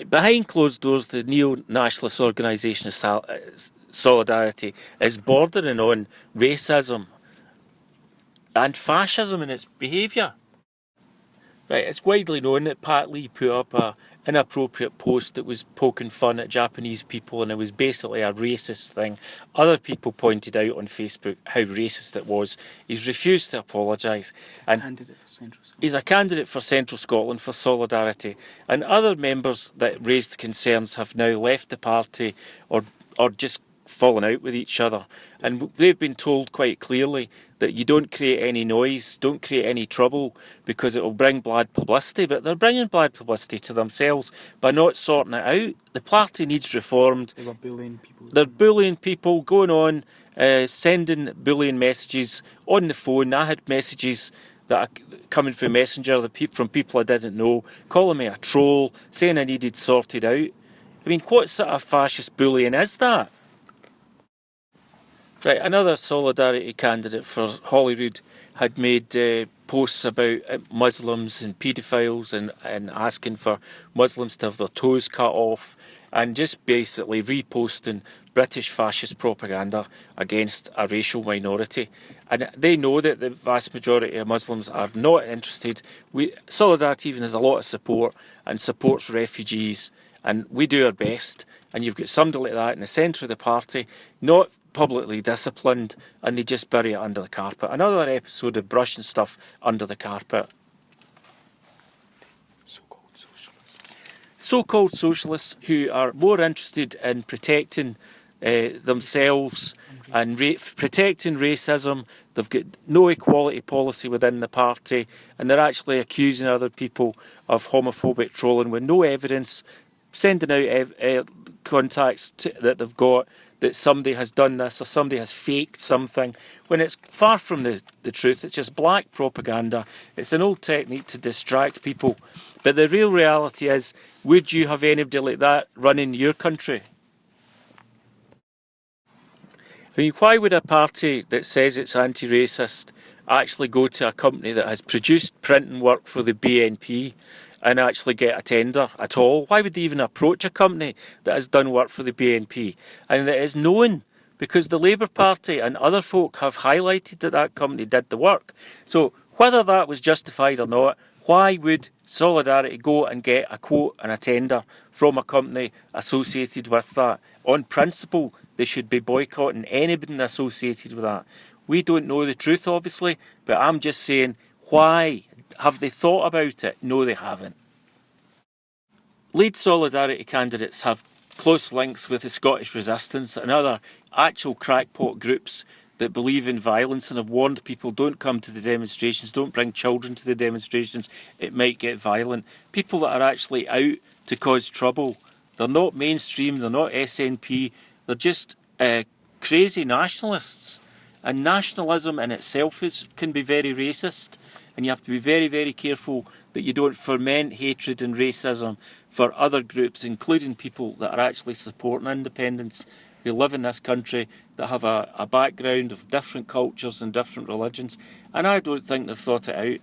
behind closed doors, the neo-nationalist organisation of Solidarity is bordering on racism and fascism in its behaviour. Right, it's widely known that Pat Lee put up a inappropriate post that was poking fun at Japanese people, and it was basically a racist thing. Other people pointed out on Facebook how racist it was. He's refused to apologise. He's a candidate for Central Scotland for Solidarity, and other members that raised concerns have now left the party or just fallen out with each other. And they've been told quite clearly that you don't create any noise, don't create any trouble, because it will bring bad publicity. But they're bringing bad publicity to themselves by not sorting it out. The party needs reformed. They were bullying people. They're bullying people, going on, sending bullying messages on the phone. I had messages that are coming through Messenger from people I didn't know, calling me a troll, saying I needed sorted out. I mean, what sort of fascist bullying is that? Right, another Solidarity candidate for Holyrood had made posts about Muslims and paedophiles and asking for Muslims to have their toes cut off, and just basically reposting British fascist propaganda against a racial minority. And they know that the vast majority of Muslims are not interested. Solidarity even has a lot of support and supports refugees, and we do our best. And you've got somebody like that in the centre of the party, not publicly disciplined, and they just bury it under the carpet. Another episode of brushing stuff under the carpet. So-called socialists. So-called socialists who are more interested in protecting themselves and protecting racism. They've got no equality policy within the party, and they're actually accusing other people of homophobic trolling with no evidence, sending out contacts that they've got that somebody has done this or somebody has faked something, when it's far from the truth. It's just black propaganda. It's an old technique to distract people. But the real reality is, would you have anybody like that running your country? I mean, why would a party that says it's anti-racist actually go to a company that has produced printing work for the BNP and actually get a tender at all? Why would they even approach a company that has done work for the BNP and that is known? Because the Labour Party and other folk have highlighted that that company did the work. So whether that was justified or not, why would Solidarity go and get a quote and a tender from a company associated with that? On principle, they should be boycotting anybody associated with that. We don't know the truth, obviously, but I'm just saying, why? Have they thought about it? No, they haven't. Lead Solidarity candidates have close links with the Scottish Resistance and other actual crackpot groups that believe in violence and have warned people, don't come to the demonstrations, don't bring children to the demonstrations, it might get violent. People that are actually out to cause trouble. They're not mainstream, they're not SNP, they're just crazy nationalists. And nationalism in itself can be very racist. And you have to be very, very careful that you don't ferment hatred and racism for other groups, including people that are actually supporting independence, who live in this country, that have a background of different cultures and different religions. And I don't think they've thought it out.